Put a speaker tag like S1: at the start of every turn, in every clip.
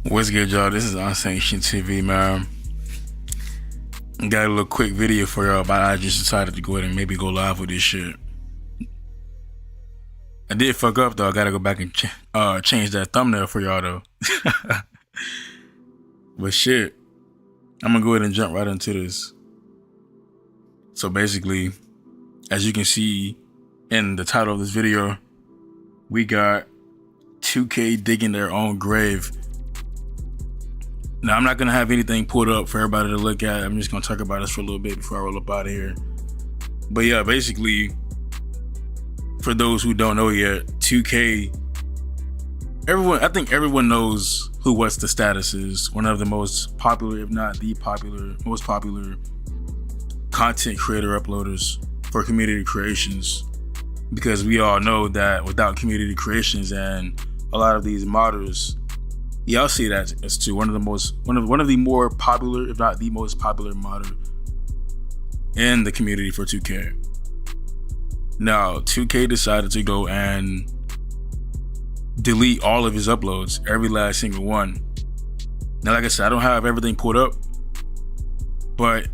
S1: What's good, y'all? This is Unsanctioned TV, man. Got a little quick video for y'all, but I just decided to go ahead and maybe go live with this shit. I did fuck up, though. I gotta go back and change that thumbnail for y'all, though. But shit, I'm gonna go ahead and jump right into this. So basically, as you can see in the title of this video, we got 2K digging their own grave. Now, I'm not going to have anything pulled up for everybody to look at. I'm just going to talk about this for a little bit before I roll up out of here. But yeah, basically, for those who don't know yet, 2K, I think everyone knows who What's the Status is. One of the most popular, if not the most popular content creator uploaders for community creations. Because we all know that without community creations and a lot of these modders, y'all see that as to one of the more popular, if not the most popular modder in the community for 2K. Now, 2K decided to go and delete all of his uploads, every last single one. Now, like I said, I don't have everything pulled up, but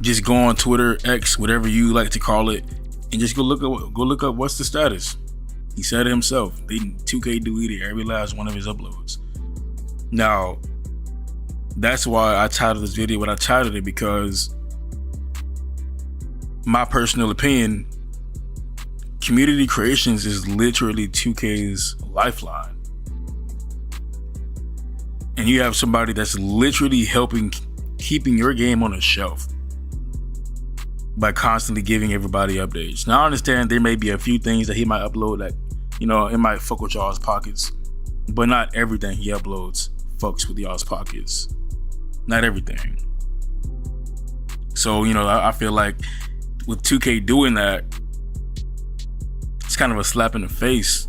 S1: just go on Twitter, X, whatever you like to call it, and just go look up What's the Status. He said it himself. 2K deleted every last one of his uploads. Now, that's why I titled this video what I titled it, because my personal opinion, community creations is literally 2K's lifeline. And you have somebody that's literally helping keeping your game on a shelf by constantly giving everybody updates. Now, I understand there may be a few things that he might upload that, you know, it might fuck with y'all's pockets, but not everything he uploads fucks with y'all's pockets. Not everything. So, you know, I feel like with 2K doing that, it's kind of a slap in the face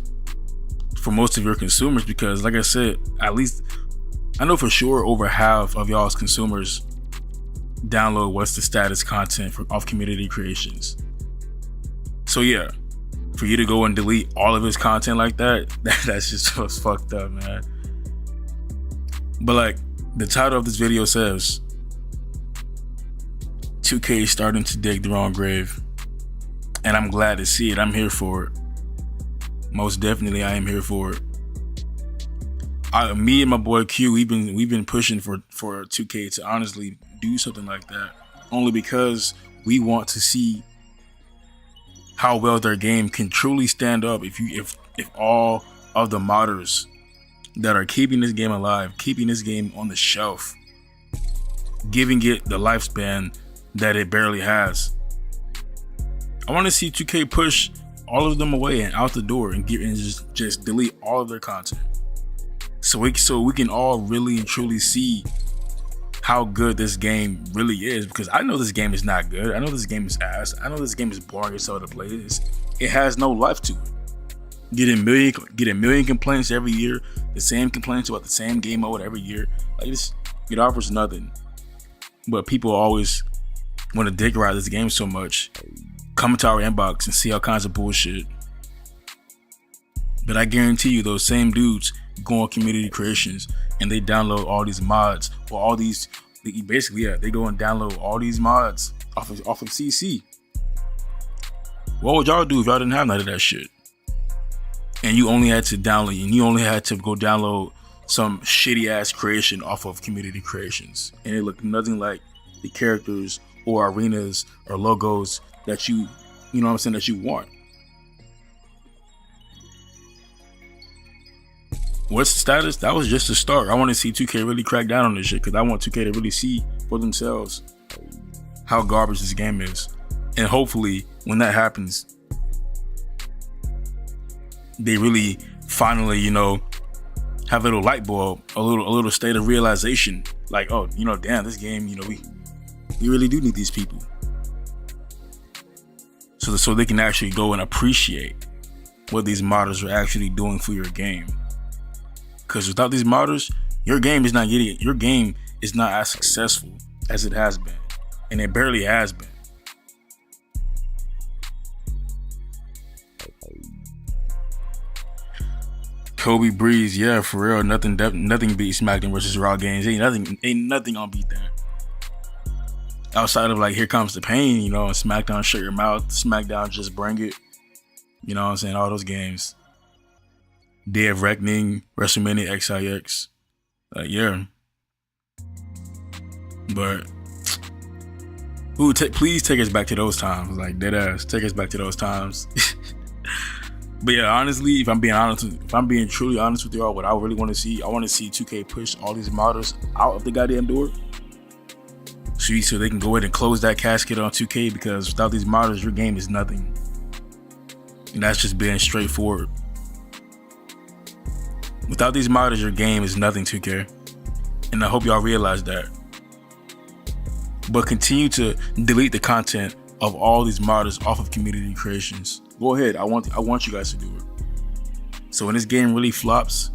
S1: for most of your consumers, because like I said, at least I know for sure over half of y'all's consumers download What's the Status content off community creations. So yeah, for you to go and delete all of his content like that's just what's fucked up, man. But like the title of this video says, 2K is starting to dig their own grave. And I'm glad to see it. I'm here for it. Most definitely I am here for it. Me and my boy Q, we've been pushing for 2K to honestly do something like that, only because we want to see how well their game can truly stand up if all of the modders that are keeping this game alive, keeping this game on the shelf, giving it the lifespan that it barely has. I want to see 2K push all of them away and out the door and just delete all of their content. So we can all really and truly see how good this game really is, because I know this game is not good. I know this game is ass. I know this game is boring as hell to play. It has no life to it. Get a million complaints every year, the same complaints about the same game mode every year. Like it offers nothing. But people always want to dick ride this game so much. Come into our inbox and see all kinds of bullshit. But I guarantee you, those same dudes go on community creations and they download all these mods or all these, basically, yeah, they go and download all these mods off of CC. What would y'all do if y'all didn't have none of that shit? And you only had to go download some shitty ass creation off of community creations, and it looked nothing like the characters or arenas or logos that you know what I'm saying, that you want. What's the Status? That was just a start. I want to see 2K really crack down on this shit, because I want 2K to really see for themselves how garbage this game is. And hopefully when that happens, they really finally, you know, have a little light bulb, a little state of realization. Like, oh, you know, damn, this game, you know, we really do need these people. So they can actually go and appreciate what these modders are actually doing for your game. Because without these modders, your game is not as successful as it has been, and it barely has been. Kobe Breeze, yeah, for real. Nothing beats SmackDown versus Raw games. Ain't nothing gonna beat that. Outside of like Here Comes the Pain, you know, and SmackDown Shut Your Mouth, SmackDown Just Bring It. You know what I'm saying? All those games. Day of Reckoning, WrestleMania XIX. Yeah. But please take us back to those times. Like, dead ass, take us back to those times. But yeah, honestly, if I'm being truly honest with y'all, what I really want to see, I want to see 2K push all these modders out of the goddamn door. So they can go ahead and close that casket on 2K, because without these modders, your game is nothing. And that's just being straightforward. Without these modders, your game is nothing, 2K. And I hope y'all realize that. But continue to delete the content of all these modders off of community creations. Go ahead. I want you guys to do it. So when this game really flops,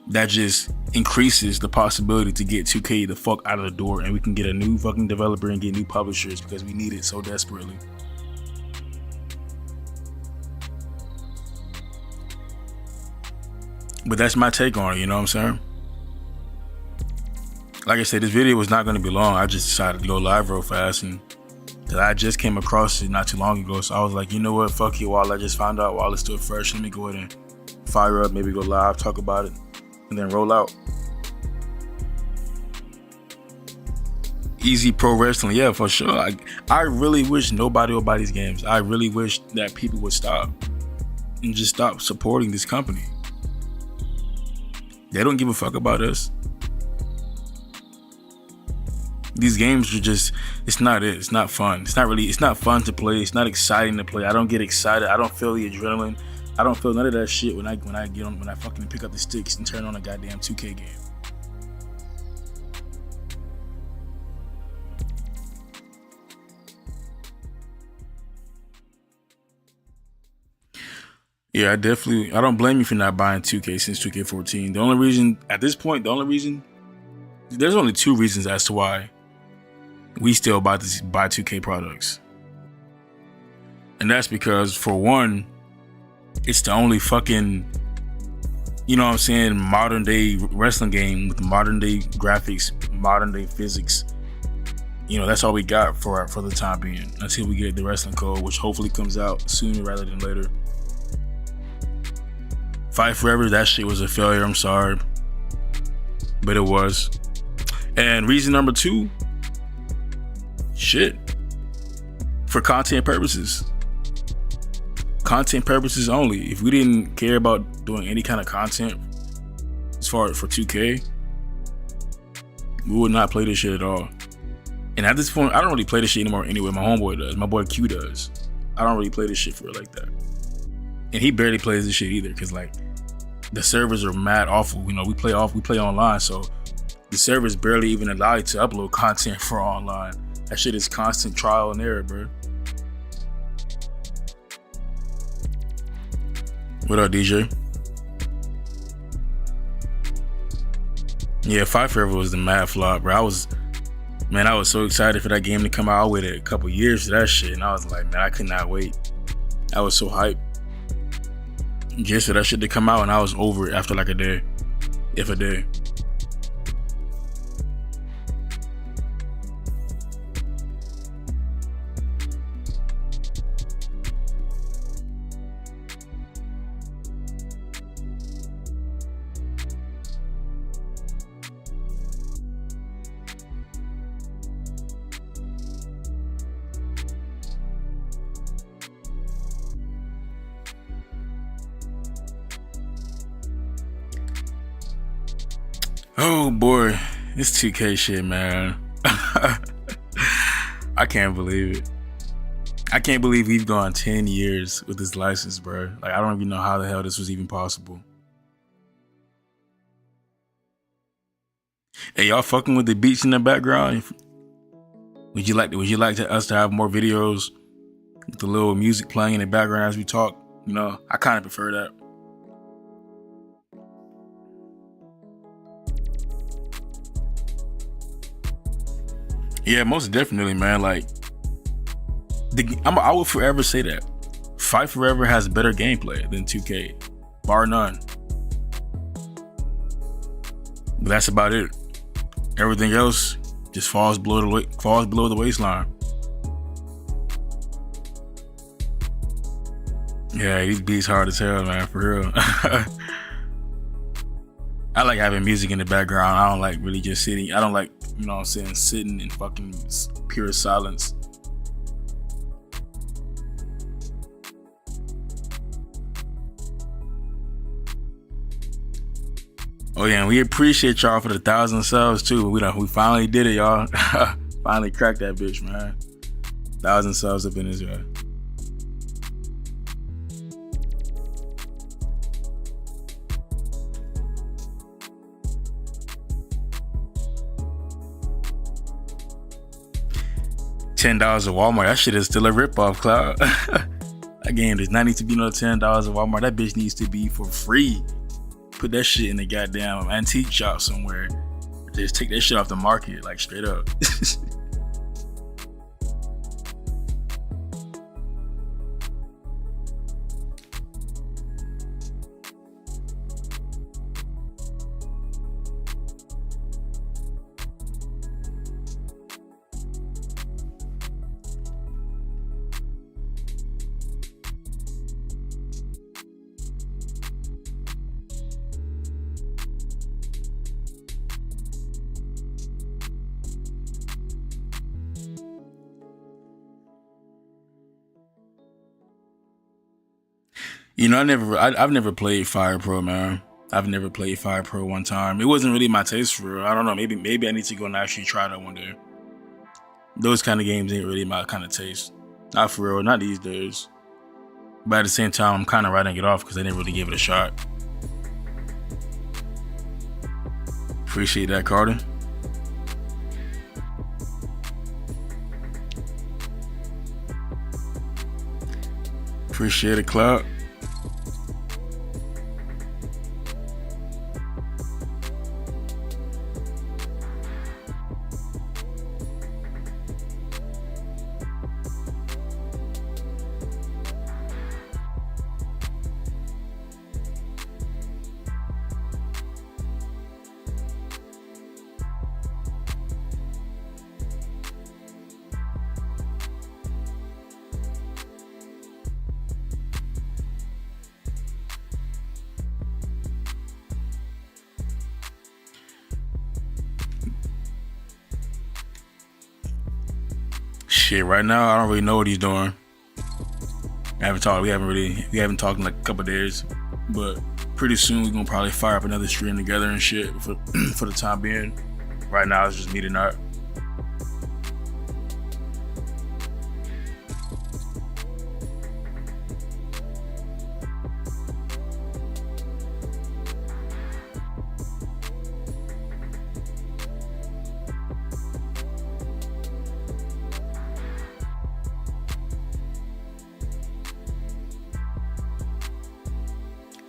S1: that just increases the possibility to get 2K the fuck out of the door, and we can get a new fucking developer and get new publishers, because we need it so desperately. But that's my take on it, you know what I'm saying? Like I said, this video was not going to be long. I just decided to go live real fast, and because I just came across it not too long ago, so I was like, you know what, fuck you, while I just found out, while let's do it first. Let me go ahead and fire up, maybe go live, talk about it, and then roll out. Easy Pro Wrestling, yeah, for sure. I really wish nobody would buy these games. I really wish that people would stop and just stop supporting this company. They don't give a fuck about us. These games are just, it's not fun. It's not fun to play. It's not exciting to play. I don't get excited. I don't feel the adrenaline. I don't feel none of that shit when I fucking pick up the sticks and turn on a goddamn 2K game. Yeah, I don't blame you for not buying 2K since 2K14. The only reason, there's only two reasons as to why we still buy 2K products. And that's because, for one, it's the only fucking, you know what I'm saying, modern day wrestling game with modern day graphics, modern day physics. You know, that's all we got for the time being, until we get the wrestling code, which hopefully comes out sooner rather than later. Fight Forever, that shit was a failure, I'm sorry. But it was. And reason number two, shit. For content purposes. Content purposes only. If we didn't care about doing any kind of content as far as for 2K, we would not play this shit at all. And at this point, I don't really play this shit anymore anyway. My homeboy does. My boy Q does. I don't really play this shit for it like that. And he barely plays this shit either, because like the servers are mad awful. You know, we play online, so the servers barely even allow you to upload content for online. That shit is constant trial and error, bro. What up, DJ? Yeah, Fight Forever was the mad flop, bro. I was so excited for that game to come out. I waited a couple years for that shit, and I was like, man, I could not wait. I was so hyped just for that shit to come out, and I was over it after like a day, if a day. Oh boy, this 2K shit, man. I can't believe it. I can't believe we've gone 10 years with this license, bro. Like, I don't even know how the hell this was even possible. Hey, y'all fucking with the beats in the background? Would you like us to have more videos with the little music playing in the background as we talk? You know, I kind of prefer that. Yeah, most definitely, man. Like, I will forever say that Fight Forever has better gameplay than 2K. bar none. But that's about it. Everything else just falls below the waistline. Yeah, these beats hard as hell, man, for real. I like having music in the background. I don't like really just sitting. I don't like, you know what I'm saying, sitting in fucking pure silence. Oh yeah, and we appreciate y'all for the 1,000 subs too. We finally did it, y'all. Finally cracked that bitch, man. 1,000 subs up in this guy. $10 at Walmart. That shit is still a ripoff, Cloud. That game does not need to be no $10 at Walmart. That bitch needs to be for free. Put that shit in the goddamn antique shop somewhere. Just take that shit off the market, like straight up. You know, I've never played Fire Pro, man. I've never played Fire Pro one time. It wasn't really my taste for real. I don't know. Maybe I need to go and actually try that one day. Those kind of games ain't really my kind of taste. Not for real. Not these days. But at the same time, I'm kind of writing it off because I didn't really give it a shot. Appreciate that, Carter. Appreciate it, Cloud. Shit, right now I don't really know what he's doing. We haven't talked in like a couple of days, but pretty soon we're gonna probably fire up another stream together and shit for the time being. Right now it's just me tonight.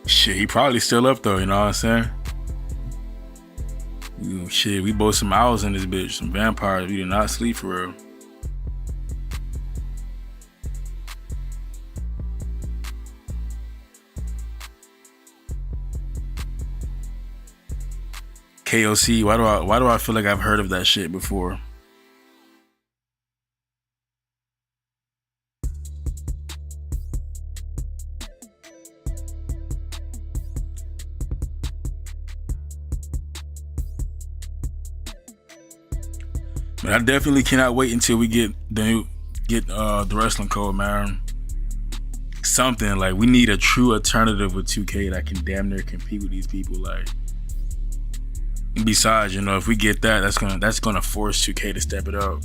S1: Shit, he probably still up though, you know what I'm saying? Shit, we both some owls in this bitch, some vampires. We did not sleep for real. KOC, why do I feel like I've heard of that shit before? But I definitely cannot wait until we get the wrestling code, man. Something like we need a true alternative with 2K that can damn near compete with these people. Like, and besides, you know, if we get that, that's gonna force 2K to step it up.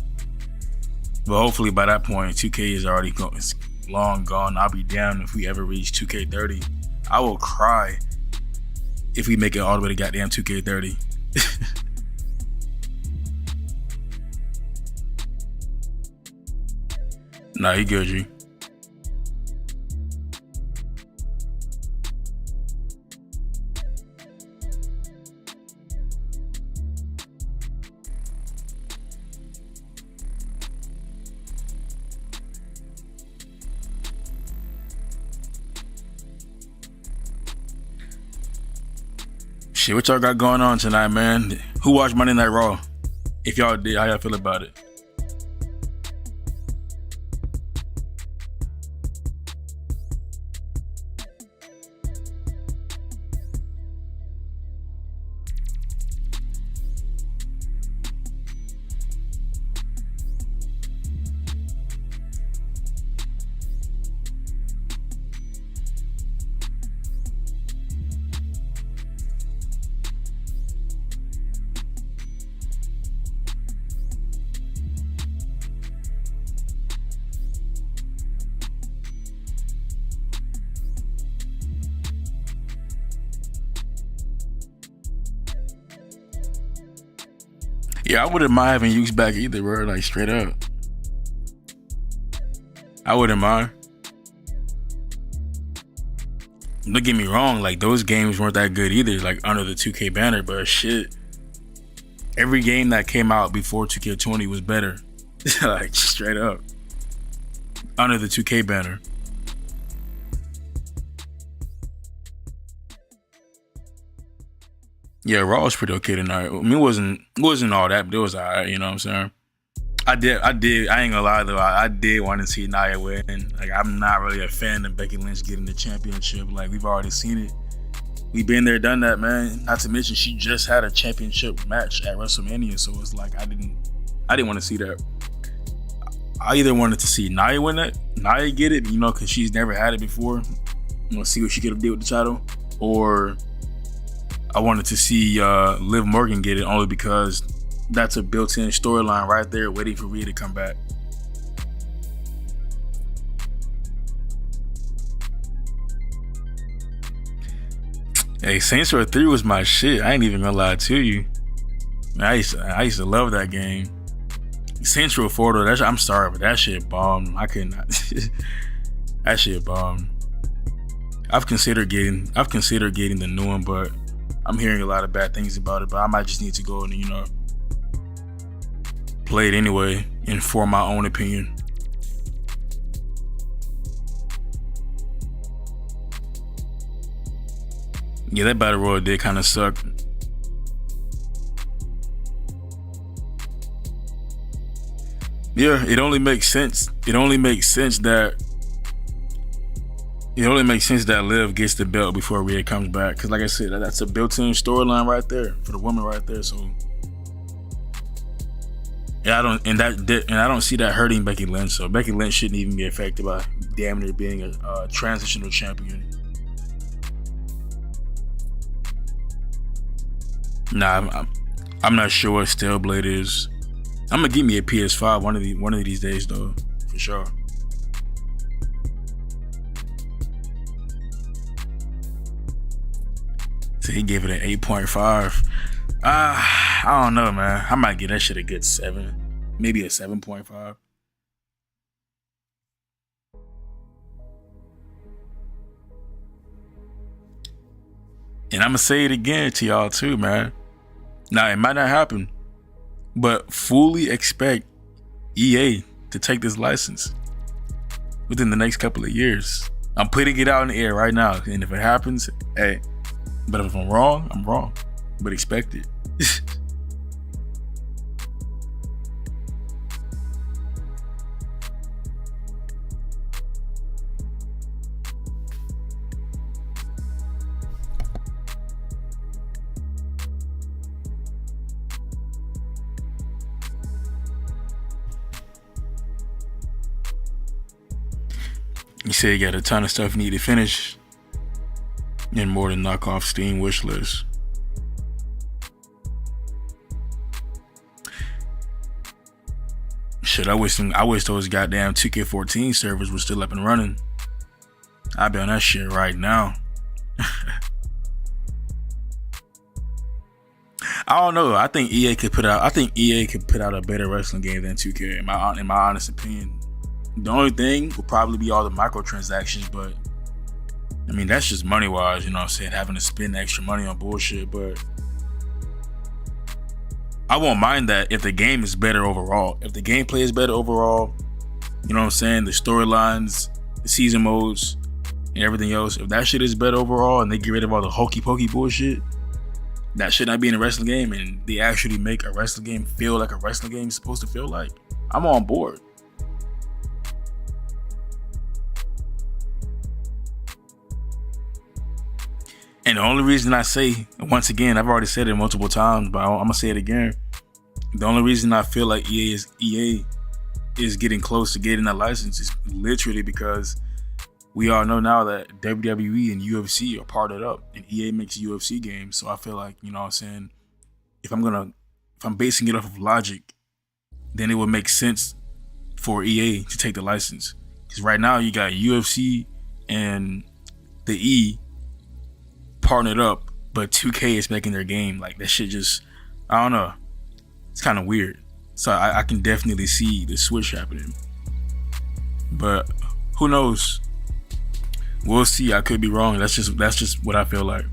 S1: But hopefully by that point, 2K is already it's long gone. I'll be damned if we ever reach 2K30. I will cry if we make it all the way to goddamn 2K30. Nah, he good, G. Shit, what y'all got going on tonight, man? Who watched Monday Night Raw? If y'all did, how y'all feel about it? Yeah, I wouldn't mind having Ukes back either, bro. Like, straight up. I wouldn't mind. Don't get me wrong, like, those games weren't that good either, like, under the 2K banner, but shit. Every game that came out before 2K20 was better. Like, straight up. Under the 2K banner. Yeah, Raw was pretty okay tonight. I mean, it wasn't all that, but it was alright, you know what I'm saying? I ain't gonna lie though, I did want to see Nia win. Like, I'm not really a fan of Becky Lynch getting the championship. Like, we've already seen it. We've been there, done that, man. Not to mention, she just had a championship match at WrestleMania, so it's like I didn't want to see that. I either wanted to see Nia win it, Nia get it, you know, because she's never had it before. You know, see what she could have did with the title, or I wanted to see Liv Morgan get it, only because that's a built-in storyline right there waiting for Rhea to come back. Hey, Saints Row 3 was my shit. I ain't even gonna lie to you. Man, I used to love that game. Saints Row 4 though, I'm sorry, but that shit bombed. I could not. That shit bombed. I've considered getting the new one, but I'm hearing a lot of bad things about it. But I might just need to go and, you know, play it anyway and form my own opinion. Yeah, that battle royal did kind of suck. Yeah, it only makes sense. It only makes sense that Liv gets the belt before Rhea comes back. Because, like I said, that's a built-in storyline right there for the woman right there. So, yeah, I don't see that hurting Becky Lynch. So Becky Lynch shouldn't even be affected by damn near being a transitional champion. Nah, I'm not sure what Staleblade is. I'm gonna give me a PS5 one of these days though, for sure. So he gave it an 8.5. I don't know, man. I might give that shit a good 7, maybe a 7.5. And I'm gonna say it again to y'all too, man. Now, it might not happen, but fully expect EA to take this license within the next couple of years. I'm putting it out in the air right now, and if it happens, hey. But if I'm wrong, I'm wrong. But expect it. You said you got a ton of stuff you need to finish and more to knock off Steam wish list. Shit, I wish those goddamn 2K14 servers were still up and running. I'd be on that shit right now. I don't know. I think EA could put out a better wrestling game than 2K in my honest opinion. The only thing will probably be all the microtransactions, but I mean, that's just money wise, you know what I'm saying, having to spend extra money on bullshit. But I won't mind that if the game is better overall. If the gameplay is better overall, you know what I'm saying, the storylines, the season modes, and everything else, if that shit is better overall and they get rid of all the hokey pokey bullshit, that should not be in a wrestling game, and they actually make a wrestling game feel like a wrestling game is supposed to feel like, I'm on board. And the only reason I say, once again, I've already said it multiple times, but I'm gonna say it again. The only reason I feel like EA is getting close to getting that license is literally because we all know now that WWE and UFC are partnered up, and EA makes UFC games. So I feel like, you know what I'm saying, if I'm basing it off of logic, then it would make sense for EA to take the license. Because right now you got UFC and the E partnered up, but 2K is making their game. Like, that shit just, I don't know. It's kind of weird. So I can definitely see the switch happening. But who knows? We'll see. I could be wrong. That's just what I feel like.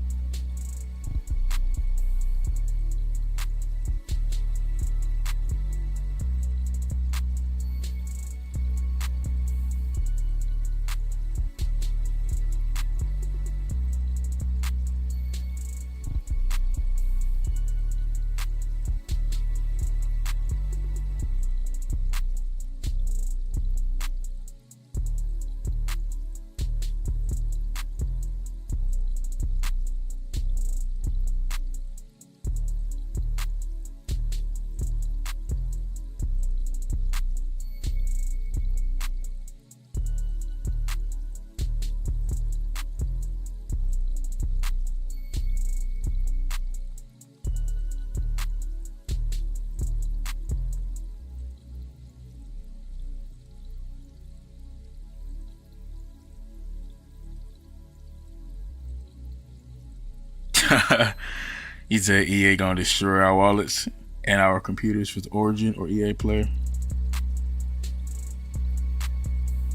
S1: He said EA gonna destroy our wallets and our computers with Origin or EA Player.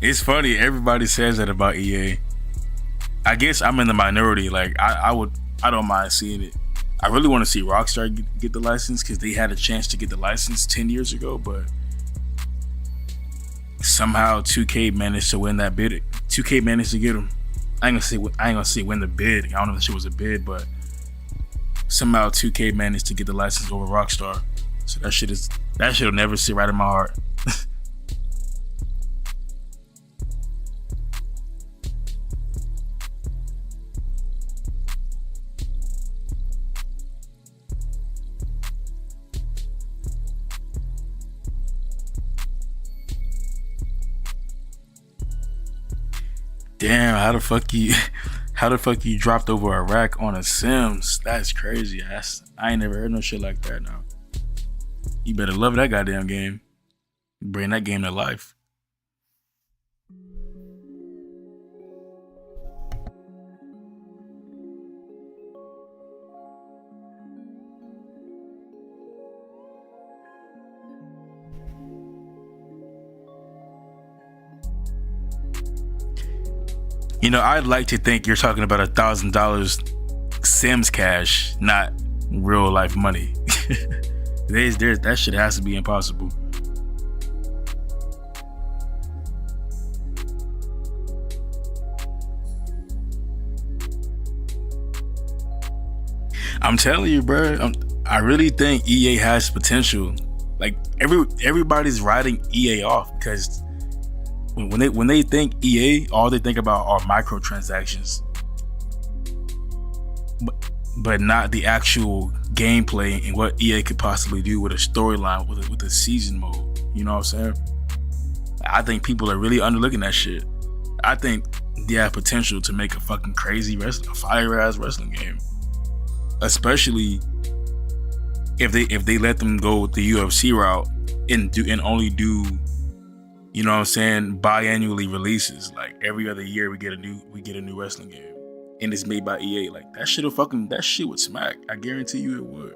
S1: It's funny, everybody says that about EA. I guess I'm in the minority. Like, I don't mind seeing it. I really want to see Rockstar get the license because they had a chance to get the license 10 years ago, but somehow 2K managed to win that bid. 2K managed to get them. I ain't gonna say win the bid. I don't know if the shit was a bid, but somehow 2K managed to get the license over Rockstar. So that shit'll never sit right in my heart. Damn, how the fuck you dropped over a rack on a Sims? That's crazy. I ain't never heard no shit like that now. You better love that goddamn game. Bring that game to life. You know, I'd like to think you're talking about $1,000 Sims cash, not real life money. That shit has to be impossible. I'm telling you, bro. I really think EA has potential. Like, everybody's writing EA off because when they think EA, all they think about are microtransactions, but not the actual gameplay and what EA could possibly do with a storyline, with a season mode. You know what I'm saying? I think people are really underlooking that shit. I think they have potential to make a fucking crazy fire ass wrestling game, especially if they let them go with the UFC route and only do, you know what I'm saying, biannually releases. Like, every other year we get a new wrestling game, and it's made by EA. Like, that shit would smack. I guarantee you it would.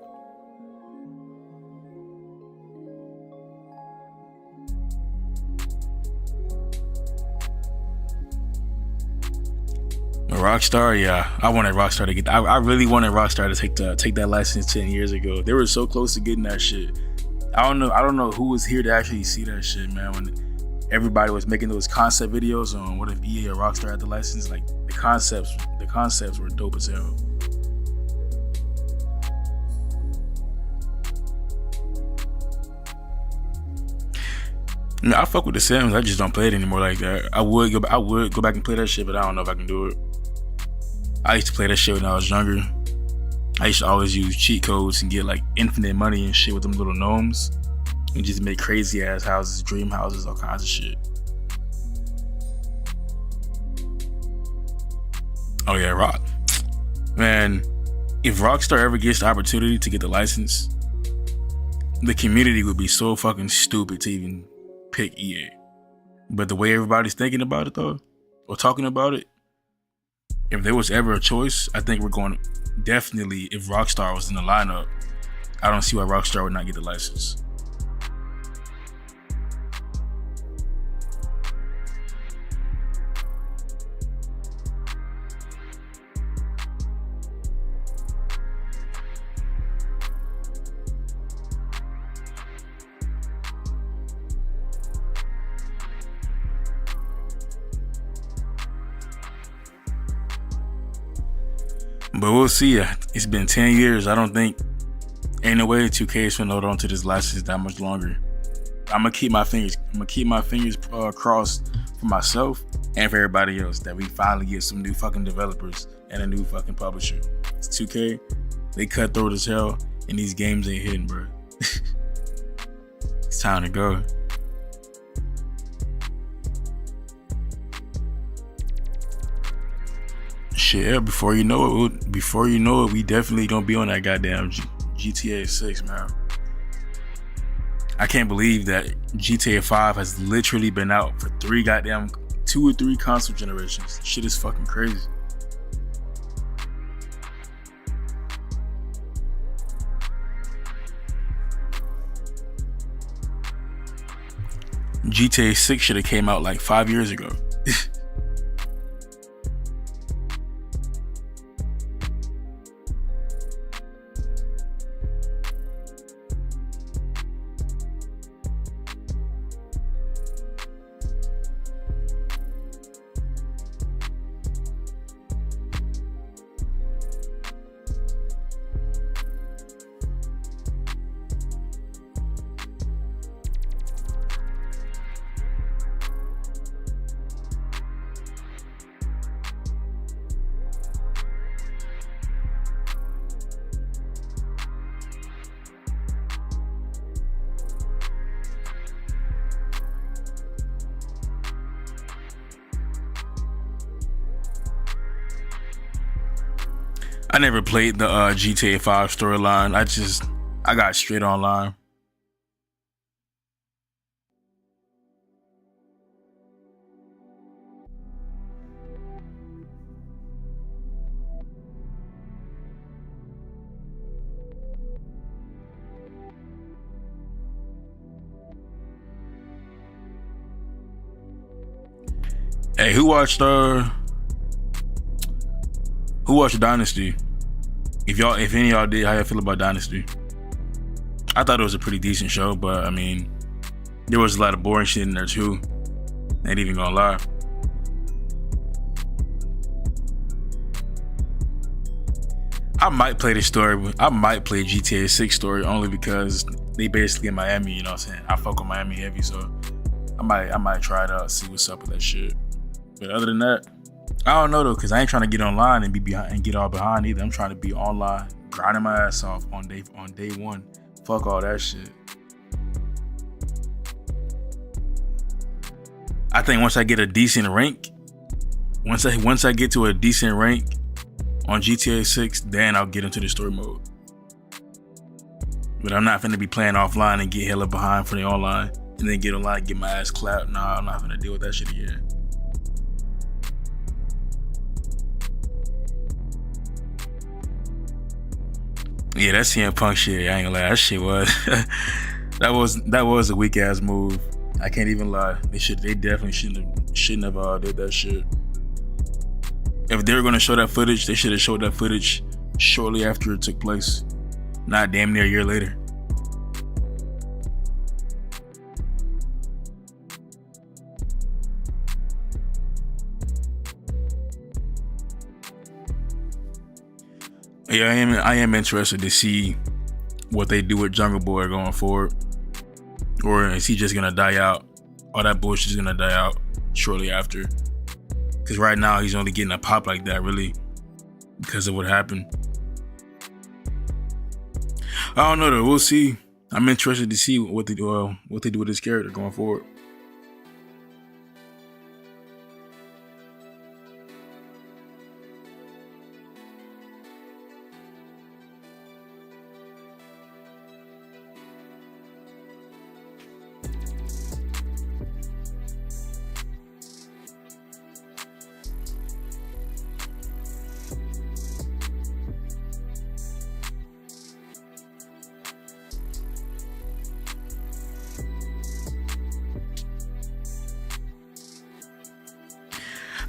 S1: Rockstar, yeah, I wanted Rockstar to get. I really wanted Rockstar to take that license 10 years ago. They were so close to getting that shit. I don't know who was here to actually see that shit, man. When everybody was making those concept videos on what if EA or Rockstar had the license, like, the concepts were dope as hell. I mean, I fuck with The Sims. I just don't play it anymore like that. I would go back and play that shit, but I don't know if I can do it. I used to play that shit when I was younger. I used to always use cheat codes and get like infinite money and shit with them little gnomes and just make crazy ass houses, dream houses, all kinds of shit. Oh yeah, Rock. Man, if Rockstar ever gets the opportunity to get the license, the community would be so fucking stupid to even pick EA. But the way everybody's thinking about it though, or talking about it, if there was ever a choice, I think we're going definitely, if Rockstar was in the lineup, I don't see why Rockstar would not get the license. But we'll see. It's been 10 years. I don't think, ain't no way 2K is gonna hold on to this license that much longer. I'm gonna keep my fingers crossed for myself and for everybody else that we finally get some new fucking developers and a new fucking publisher. It's 2K. They cutthroat as hell, and these games ain't hitting, bro. It's time to go. Shit, before you know it, we definitely gonna be on that goddamn GTA 6, man. I can't believe that GTA 5 has literally been out for 2 or 3 console generations. Shit is fucking crazy. GTA 6 should have came out like 5 years ago. I never played the GTA 5 storyline. I got straight online. Hey, who watched Dynasty? If any of y'all did, how y'all feel about Dynasty? I thought it was a pretty decent show, but I mean, there was a lot of boring shit in there too. Ain't even gonna lie. I might play the story. I might play GTA 6 story only because they basically in Miami. You know what I'm saying? I fuck with Miami heavy, so I might try it out, see what's up with that shit. But other than that, I don't know though, cause I ain't trying to get online and be behind and get all behind either. I'm trying to be online, grinding my ass off on day one. Fuck all that shit. I think once I get a decent rank, once I get to a decent rank on GTA 6, then I'll get into the story mode. But I'm not finna be playing offline and get hella behind for the online, and then get online and get my ass clapped. Nah, I'm not finna deal with that shit again. Yeah, that CM Punk shit, I ain't gonna lie, that shit was that was a weak ass move. I can't even lie. They definitely shouldn't have did that shit. If they were gonna show that footage, they should have showed that footage shortly after it took place, not damn near a year later. Yeah, I am interested to see what they do with Jungle Boy going forward, or is he just gonna die out all that bullshit is gonna die out shortly after. Because right now he's only getting a pop like that, really, because of what happened. I don't know though. We'll see. I'm interested to see what they do with his character going forward.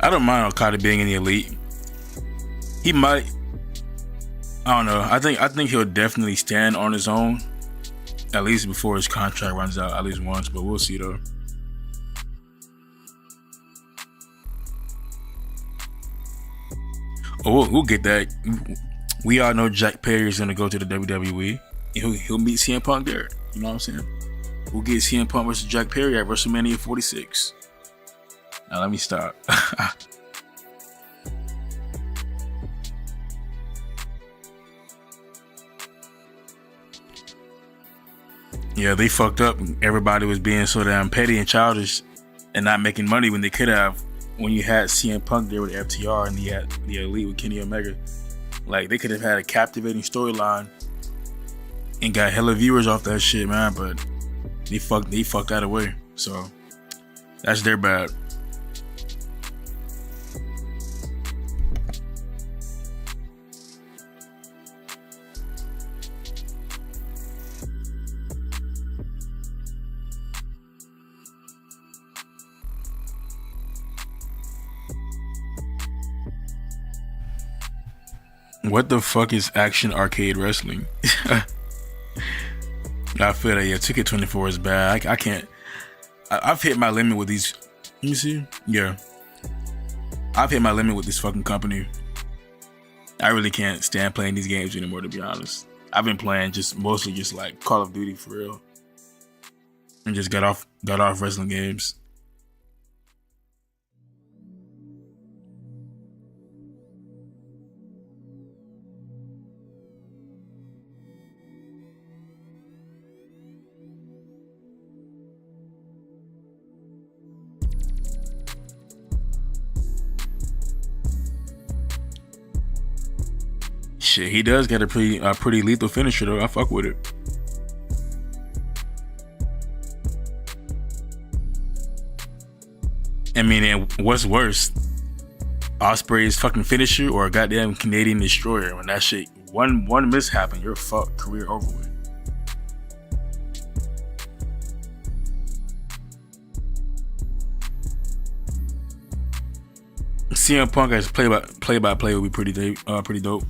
S1: I don't mind Okada being in the elite. He might. I don't know. I think he'll definitely stand on his own, at least before his contract runs out, at least once. But we'll see though. Oh, we'll get that. We all know Jack Perry is gonna go to the WWE. He'll meet CM Punk there. You know what I'm saying? We'll get CM Punk versus Jack Perry at WrestleMania 46. Now let me stop. Yeah, they fucked up. Everybody was being so damn petty and childish and not making money when they could have. When you had CM Punk there with FTR and you had the Elite with Kenny Omega, like they could have had a captivating storyline and got hella viewers off that shit, man. But they fucked that away. So that's their bad. What the fuck is Action Arcade Wrestling? I feel that, yeah, Ticket 24 is bad. I can't. I've hit my limit with these. Let me see. Yeah. I've hit my limit with this fucking company. I really can't stand playing these games anymore, to be honest. I've been playing mostly like Call of Duty for real. And just got off wrestling games. Shit, he does get a pretty lethal finisher though. I fuck with it. I mean, and what's worse, Ospreay's fucking finisher or a goddamn Canadian Destroyer? When that shit one mishap and you're fucked, career over with. CM Punk as play by play would be pretty dope.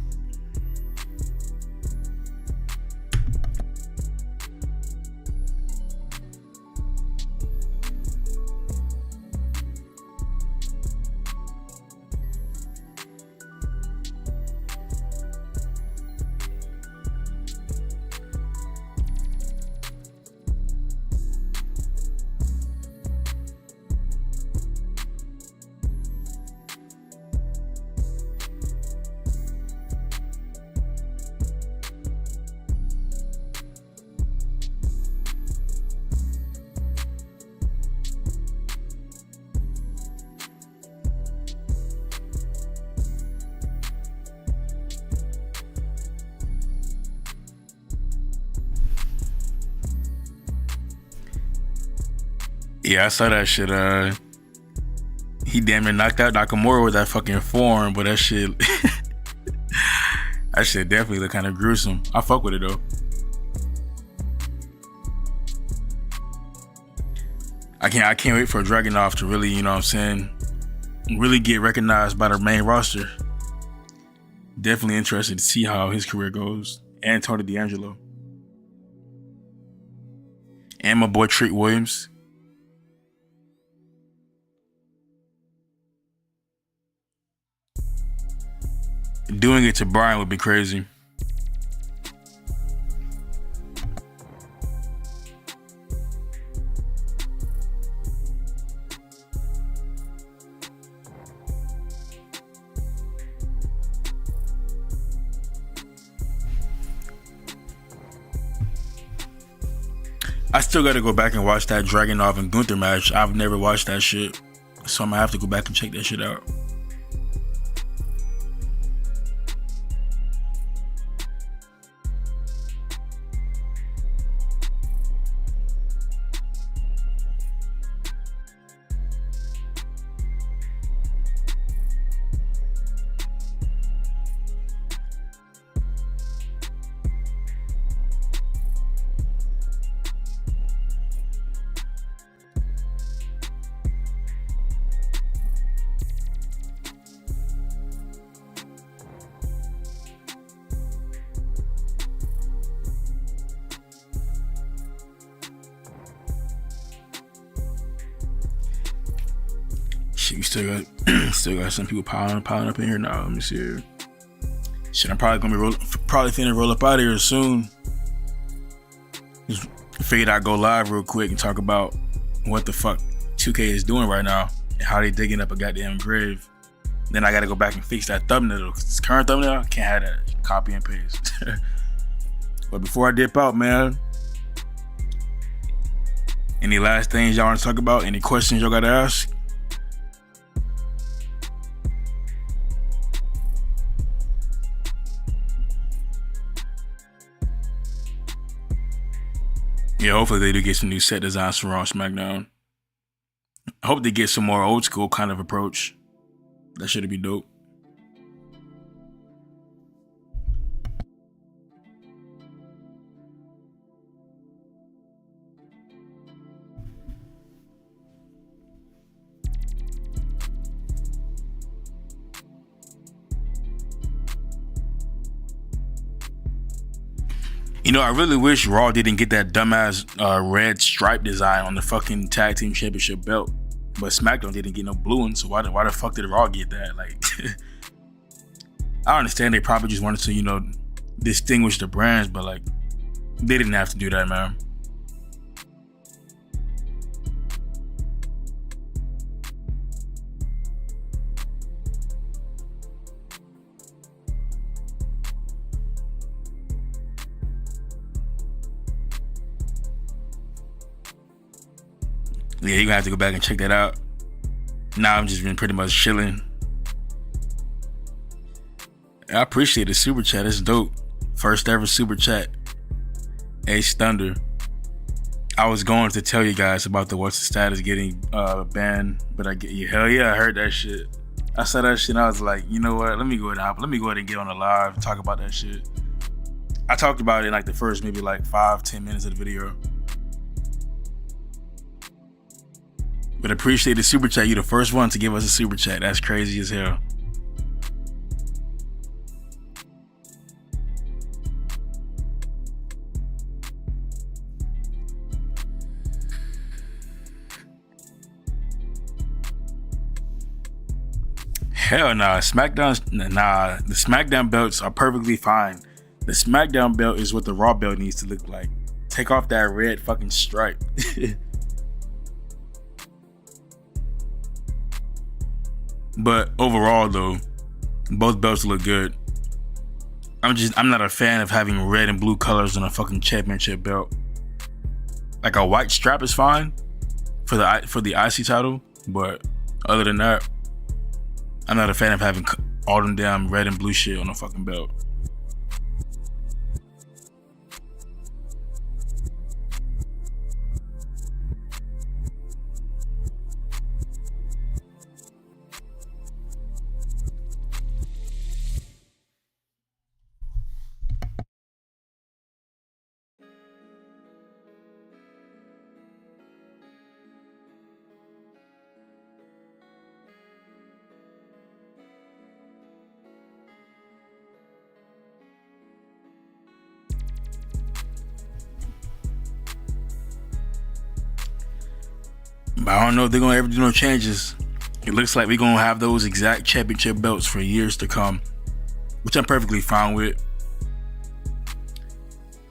S1: Yeah, I saw that shit. He damn near knocked out Nakamura with that fucking form, but that shit definitely look kind of gruesome. I fuck with it though. I can't wait for Dragunov to really, you know what I'm saying, really get recognized by the main roster. Definitely interested to see how his career goes. And Tony D'Angelo. And my boy Trick Williams. Doing it to Brian would be crazy. I still gotta go back and watch that Dragunov and Gunther match. I've never watched that shit, so I'm gonna have to go back and check that shit out. Shit, we still got some people piling up in here now. Let me see here. Shit, I'm probably gonna be finna roll up out of here soon. Just figured I'd go live real quick and talk about what the fuck 2K is doing right now and how they digging up a goddamn grave. Then I gotta go back and fix that thumbnail because this current thumbnail, I can't have that. Copy and paste. But before I dip out, man, any last things y'all want to talk about? Any questions y'all gotta ask? Yeah, hopefully they do get some new set designs for Raw and SmackDown. I hope they get some more old school kind of approach. That should be dope. You know, I really wish Raw didn't get that dumbass red stripe design on the fucking tag team championship belt, but SmackDown didn't get no blue one. So why the fuck did Raw get that? Like, I understand they probably just wanted to, you know, distinguish the brands, but like, they didn't have to do that, man. Yeah, you're gonna have to go back and check that out. Now I'm just been pretty much chilling. I appreciate the super chat. It's dope. First ever super chat. Ace Thunder. I was going to tell you guys about the What's the Status getting banned, but hell yeah, I heard that shit. I saw that shit and I was like, you know what? Let me go ahead and get on the live and talk about that shit. I talked about it in like the first maybe like 5-10 minutes of the video. But appreciate the super chat. You the first one to give us a super chat. That's crazy as hell. Hell nah. The SmackDown belts are perfectly fine. The SmackDown belt is what the Raw belt needs to look like. Take off that red fucking stripe. But overall though, both belts look good. I'm not a fan of having red and blue colors on a fucking championship belt. Like a white strap is fine for the IC title, but other than that, I'm not a fan of having all them damn red and blue shit on a fucking belt. But I don't know if they're gonna ever do no changes. It looks like we're gonna have those exact championship belts for years to come, which I'm perfectly fine with.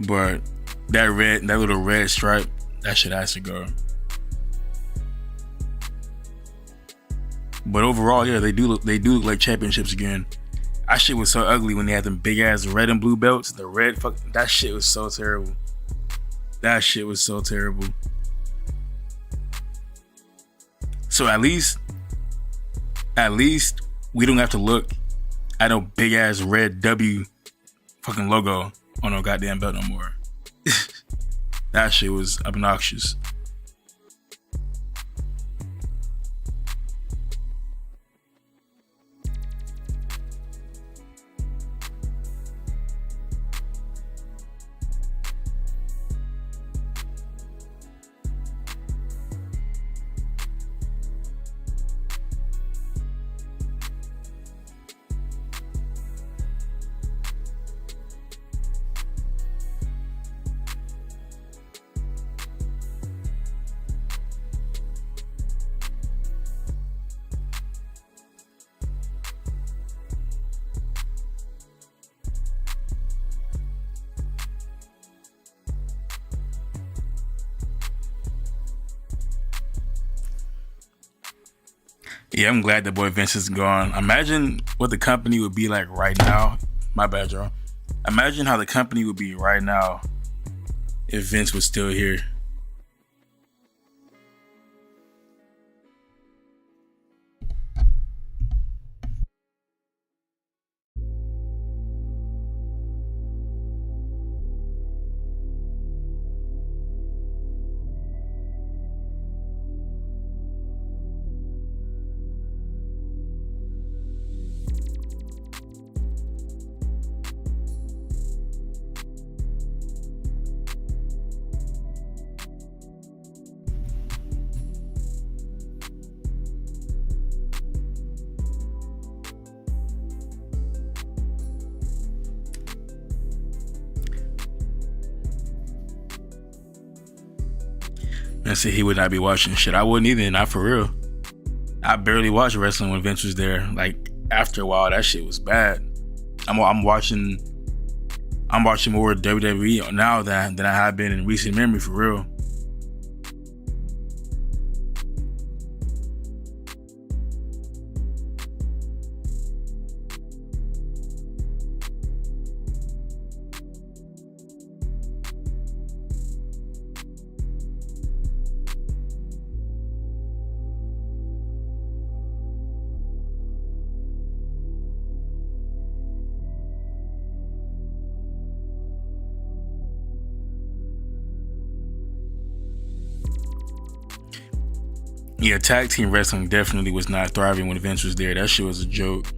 S1: But that little red stripe, that shit has to go. But overall, yeah, they do look like championships again. That shit was so ugly when they had them big ass red and blue belts. The red, that shit was so terrible. That shit was so terrible. So at least we don't have to look at no big ass red W fucking logo on no goddamn belt no more. That shit was obnoxious. Yeah, I'm glad that boy Vince is gone. Imagine what the company would be like right now. My bad, y'all. Imagine how the company would be right now if Vince was still here. And said he would not be watching shit. I wouldn't either, not for real. I barely watched wrestling when Vince was there. Like after a while, that shit was bad. I'm watching more WWE now than I have been in recent memory, for real. Yeah, tag team wrestling definitely was not thriving when Vince was there. That shit was a joke.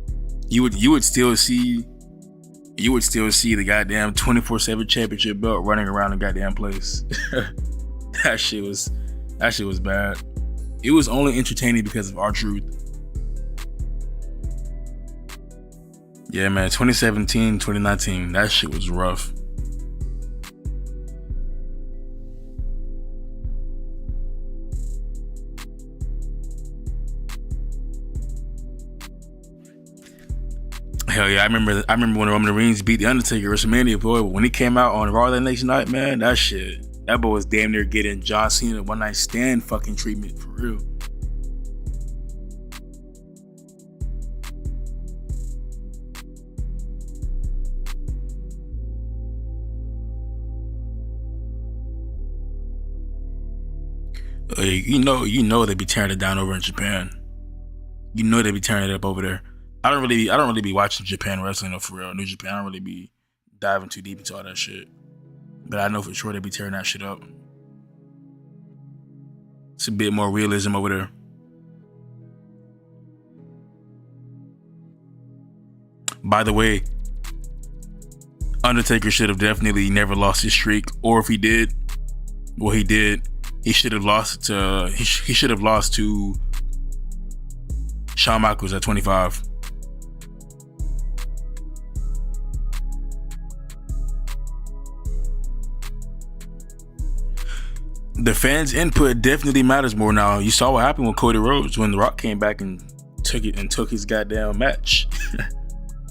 S1: You would still see the goddamn 24/7 championship belt running around the goddamn place. That shit was bad. It was only entertaining because of R-Truth. Yeah, man, 2017, 2019, that shit was rough. Hell yeah, I remember when Roman Reigns beat The Undertaker at WrestleMania, boy. When he came out on Raw that next night, man, that boy was damn near getting John Cena one night stand fucking treatment, for real. You know they be tearing it down over in Japan. You know they be tearing it up over there. I don't really be watching Japan wrestling, though, for real. New Japan, I don't really be diving too deep into all that shit. But I know for sure they be tearing that shit up. It's a bit more realism over there. By the way, Undertaker should have definitely never lost his streak, or if he did, well, he did. He should have lost to Shawn Michaels at 25. The fans' input definitely matters more now. You saw what happened with Cody Rhodes when The Rock came back and took his goddamn match.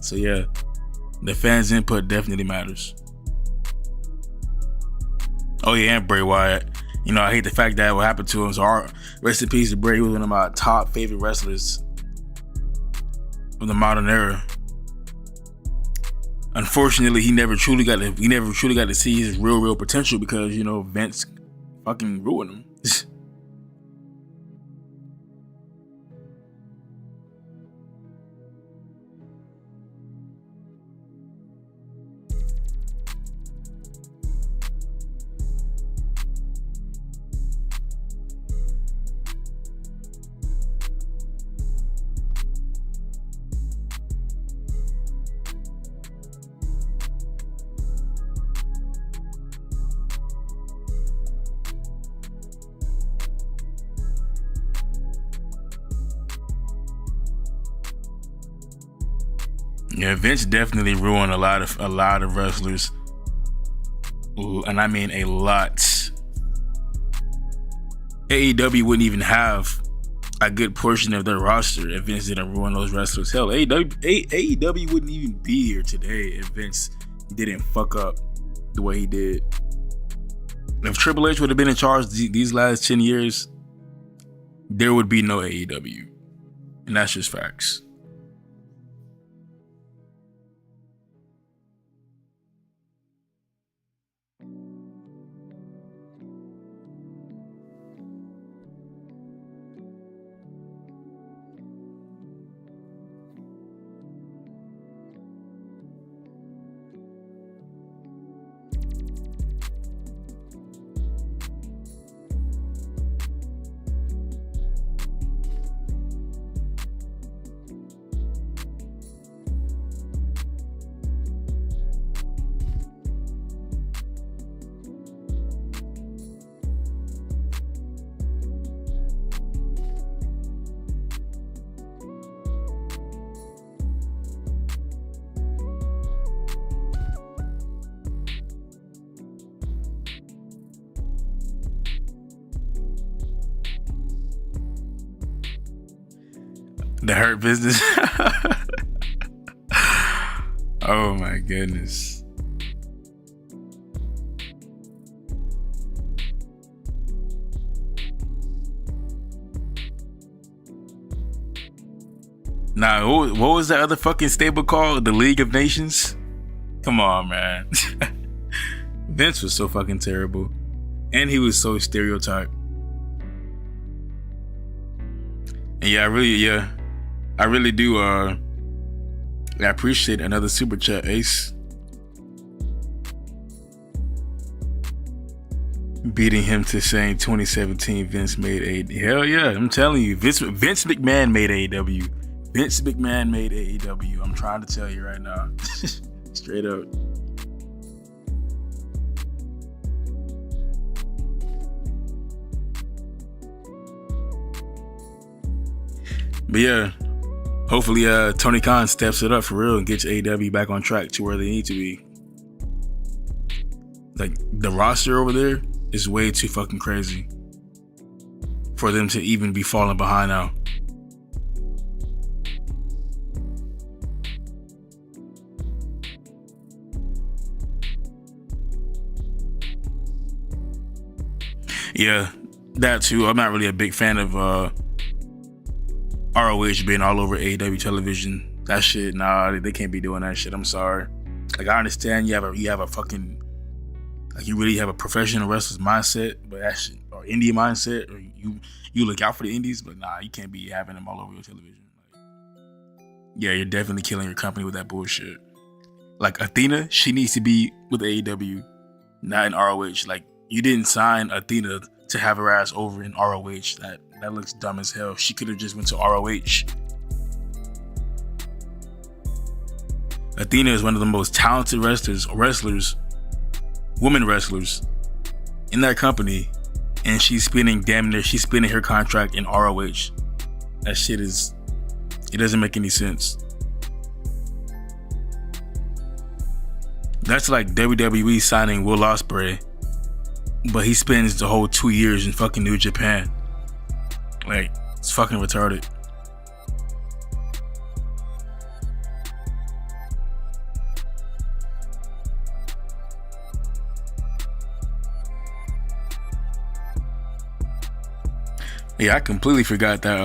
S1: So yeah, the fans' input definitely matters. Oh yeah, and Bray Wyatt. You know, I hate the fact that what happened to him. So rest in peace to Bray. He was one of my top favorite wrestlers of the modern era. unfortunately, we never truly got to see his real potential because, you know, Vince fucking ruined him. Yeah, Vince definitely ruined a lot of wrestlers, and I mean a lot. AEW wouldn't even have a good portion of their roster if Vince didn't ruin those wrestlers. Hell, AEW wouldn't even be here today if Vince didn't fuck up the way he did. If Triple H would have been in charge these last 10 years, there would be no AEW, and that's just facts. The Hurt Business. Oh my goodness. Nah, what was that other fucking stable called? The League of Nations? Come on, man. Vince was so fucking terrible. And he was so stereotyped. And I really do I appreciate another super chat, Ace. Beating him to saying 2017 Vince made AEW. Hell yeah, I'm telling you, Vince McMahon made AEW. Vince McMahon made AEW. I'm trying to tell you right now. Straight up. But yeah, hopefully Tony Khan steps it up for real and gets AEW back on track to where they need to be. Like, the roster over there is way too fucking crazy for them to even be falling behind now. Yeah, that too. I'm not really a big fan of ROH being all over AEW television. That shit, nah, they can't be doing that shit. I'm sorry. Like, I understand you have a fucking, like, you really have a professional wrestler's mindset, but that shit, or indie mindset, or you look out for the indies, but nah, you can't be having them all over your television. Like, yeah, you're definitely killing your company with that bullshit. Like, Athena, she needs to be with AEW, not in ROH. Like, you didn't sign Athena to have her ass over in ROH. That looks dumb as hell. She could have just went to ROH. Athena is one of the most talented wrestlers, women wrestlers in that company, and she's spending her contract in ROH. That shit it doesn't make any sense. That's like WWE signing Will Ospreay, but he spends the whole 2 years in fucking New Japan. Like, it's fucking retarded. Yeah, I completely forgot that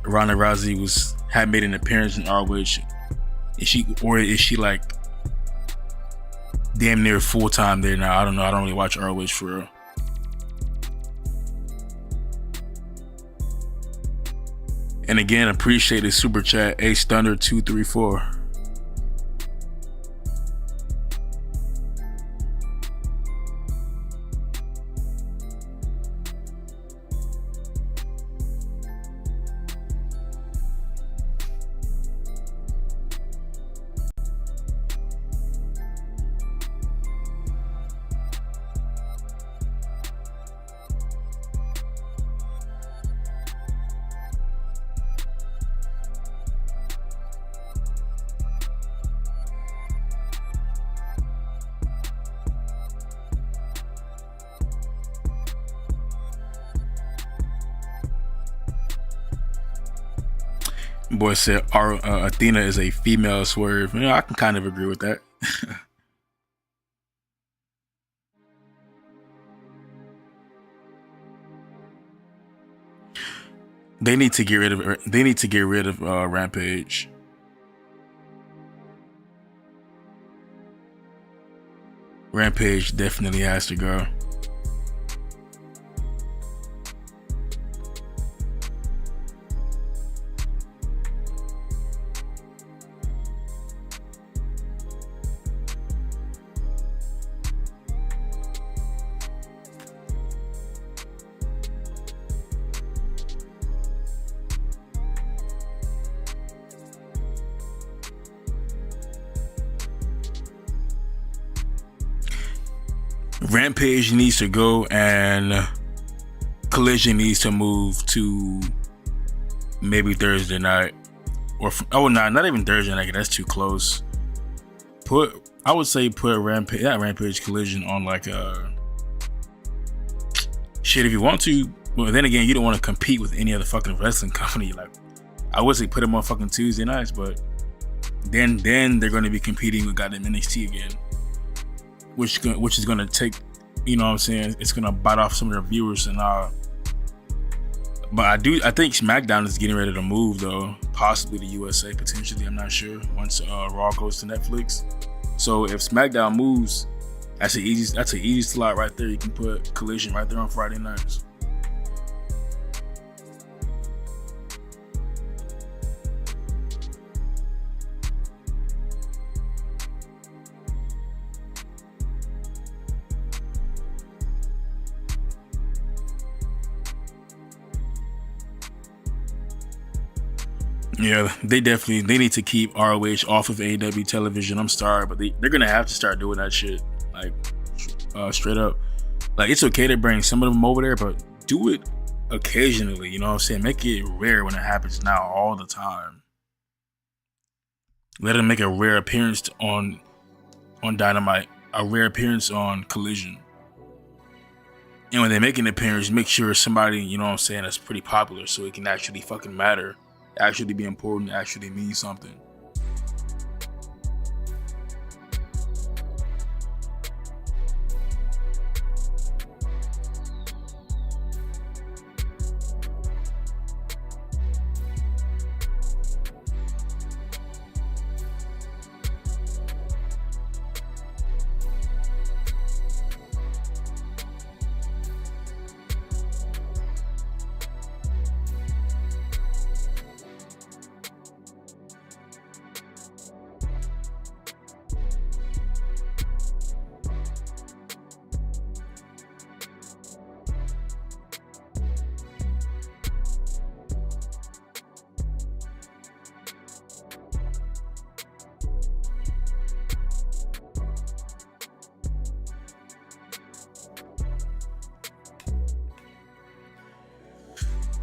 S1: Ronda Rousey had made an appearance in ROH. Is she like damn near full time there now. I don't know. I don't really watch ROH for real. And again, appreciate the super chat, Ace Thunder 234. Boy said Athena is a female swerve. You know, I can kind of agree with that. They need to get rid of Rampage. Rampage definitely has to go. Rampage needs to go, and Collision needs to move to maybe Thursday night, or not even Thursday night. That's too close. I would say put Rampage Collision on like a shit if you want to. Well, then again, you don't want to compete with any other fucking wrestling company. Like, I would say put them on fucking Tuesday nights, but then they're going to be competing with goddamn NXT again. Which is gonna take, you know what I'm saying, it's gonna bite off some of their viewers and but I think SmackDown is getting ready to move though, possibly to USA potentially. I'm not sure once Raw goes to Netflix. So if SmackDown moves, that's an easy slot right there. You can put Collision right there on Friday nights. Yeah, they need to keep ROH off of AEW television. I'm sorry, but they're gonna have to start doing that shit. Like, straight up. Like, it's okay to bring some of them over there, but do it occasionally. You know what I'm saying? Make it rare when it happens, not all the time. Let them make a rare appearance on Dynamite, a rare appearance on Collision. And when they make an appearance, make sure somebody, you know what I'm saying, that's pretty popular, so it can actually fucking matter. Actually be important, actually mean something.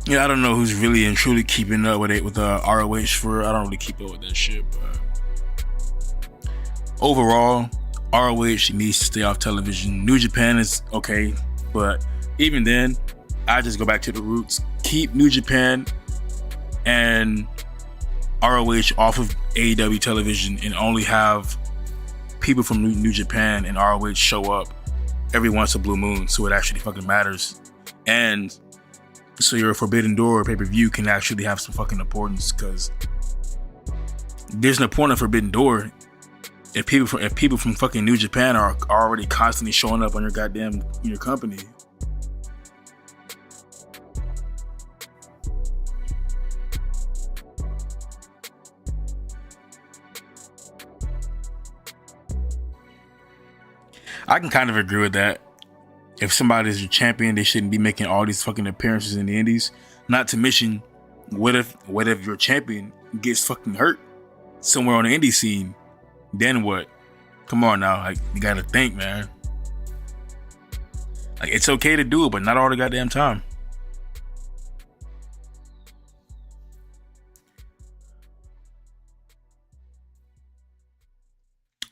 S1: Yeah, I don't know who's really and truly keeping up with it with ROH for. I don't really keep up with that shit, but overall, ROH needs to stay off television. New Japan is okay, but even then, I just go back to the roots. Keep New Japan and ROH off of AEW television, and only have people from New Japan and ROH show up every once a blue moon, so it actually fucking matters. And so your Forbidden Door pay-per-view can actually have some fucking importance, because there's no point of Forbidden Door if people from fucking New Japan are already constantly showing up on your company. I can kind of agree with that. If somebody's your champion, they shouldn't be making all these fucking appearances in the indies. Not to mention, what if your champion gets fucking hurt somewhere on the indie scene? Then what? Come on now, like, you gotta think, man. Like, it's okay to do it, but not all the goddamn time.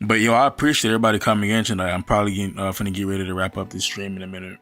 S1: But yo, I appreciate everybody coming in tonight. I'm probably finna get ready to wrap up this stream in a minute.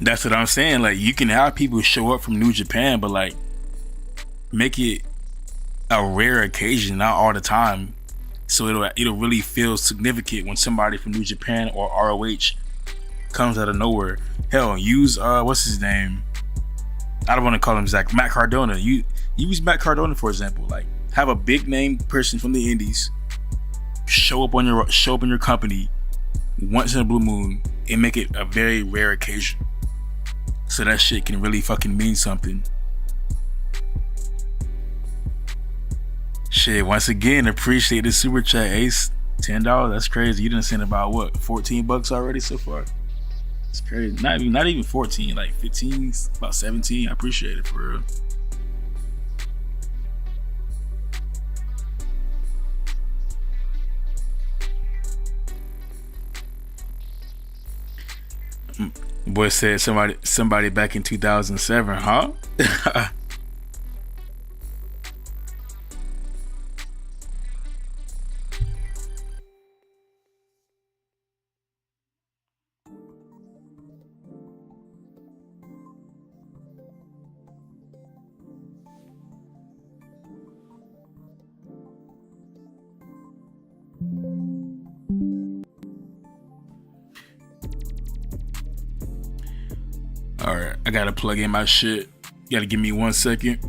S1: That's what I'm saying. Like, you can have people show up from New Japan, but like, make it a rare occasion, not all the time, so it'll really feel significant when somebody from New Japan or ROH comes out of nowhere. Hell, use what's his name? I don't want to call him Zach. Matt Cardona. You use Matt Cardona, for example. Like, have a big name person from the indies show up in your company once in a blue moon and make it a very rare occasion, so that shit can really fucking mean something. Shit, once again, appreciate the super chat, Ace. $10, that's crazy. You done sent about what, $14 already so far? It's crazy. Not even 14, like 15, about 17. I appreciate it, for real. Boy said somebody back in 2007, huh? Alright, I gotta plug in my shit. You gotta give me 1 second.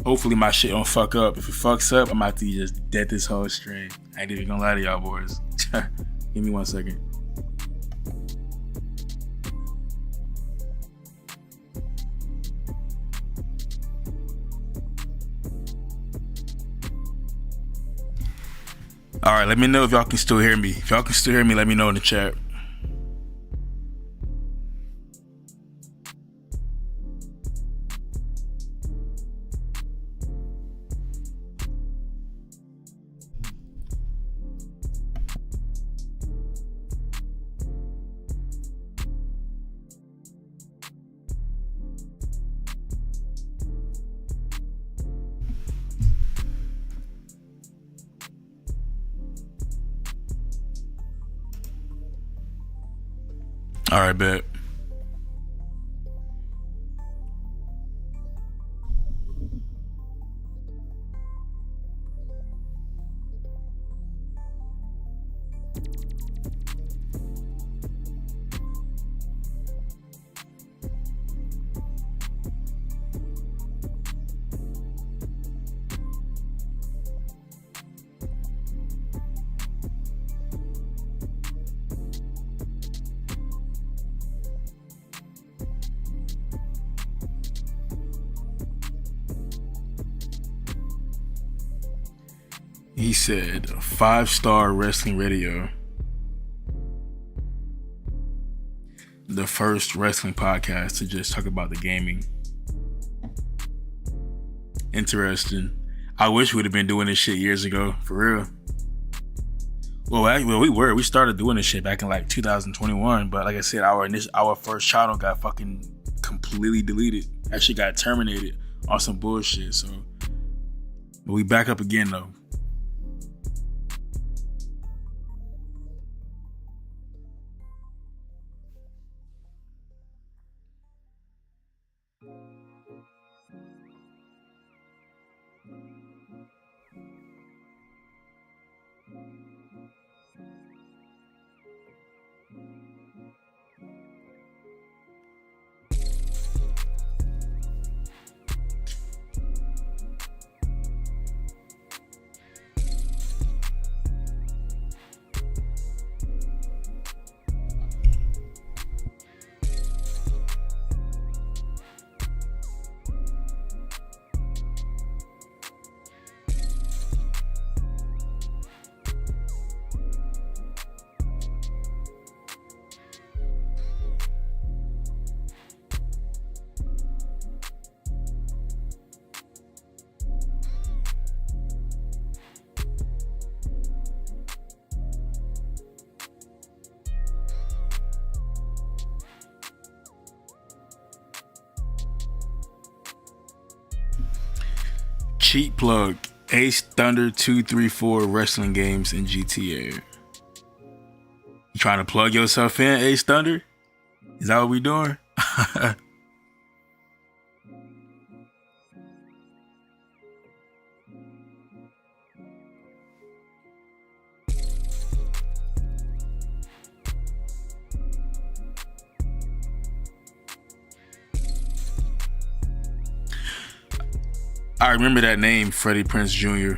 S1: Hopefully my shit don't fuck up. If it fucks up, I'm about to just dead this whole stream. I ain't even gonna lie to y'all boys. Give me 1 second. Alright, let me know if y'all can still hear me. If y'all can still hear me, let me know in the chat. Alright, bet. He said 5-star wrestling radio. The first wrestling podcast to just talk about the gaming. Interesting. I wish we'd have been doing this shit years ago, for real. Well, we started doing this shit back in like 2021, but like I said, our first channel got fucking completely deleted. That shit got terminated on some bullshit. So, but we back up again though. Cheat plug: Ace Thunder 234 wrestling games in GTA. You trying to plug yourself in, Ace Thunder? Is that what we doing? I remember that name, Freddie Prinze Jr.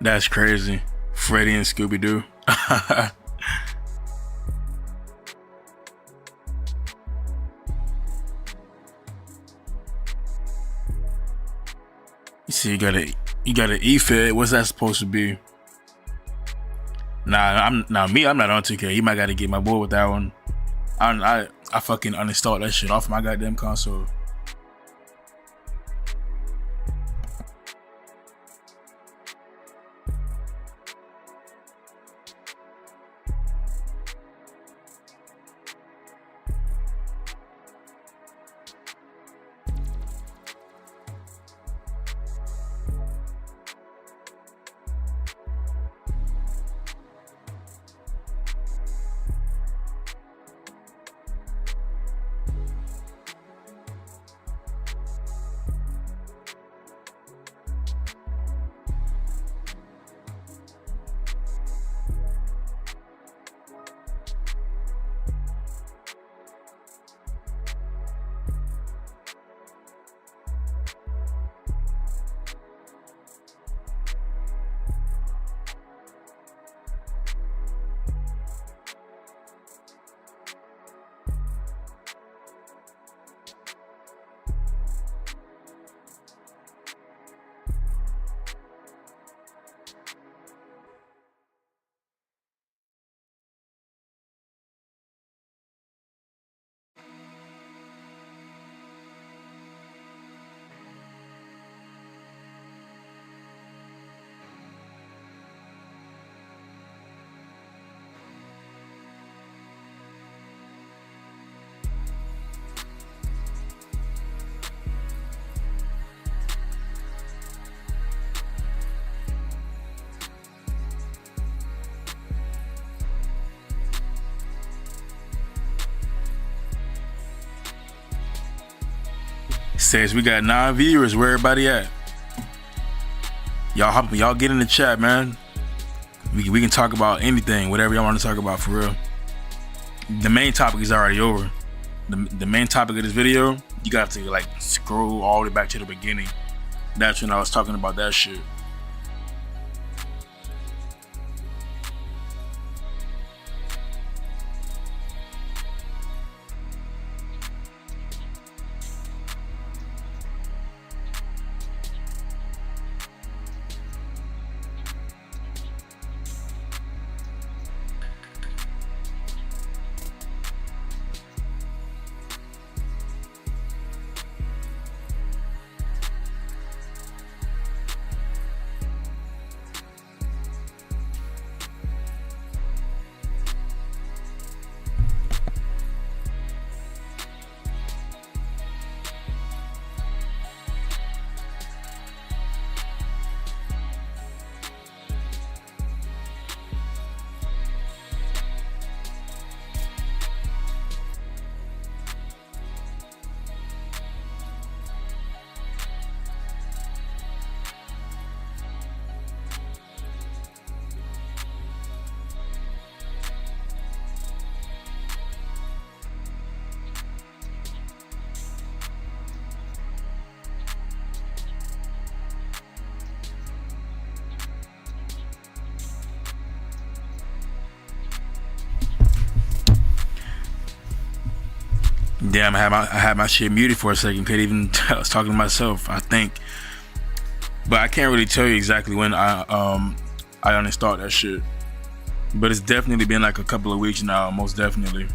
S1: That's crazy. Freddy and Scooby-Doo. You see, you got an E-Fed. What's that supposed to be? I'm not on 2K. You might gotta get my boy with that one. I fucking uninstalled that shit off my goddamn console. says we got 9 viewers. Where everybody at? Y'all get in the chat, man. We can talk about anything, whatever y'all want to talk about, for real. The main topic is already over. The main topic of this video, you got to like scroll all the way back to the beginning. That's when I was talking about that shit. Damn, I had my shit muted for a second. Couldn't even I was talking to myself, I think. But I can't really tell you exactly when I uninstalled that shit. But it's definitely been like a couple of weeks now, most definitely.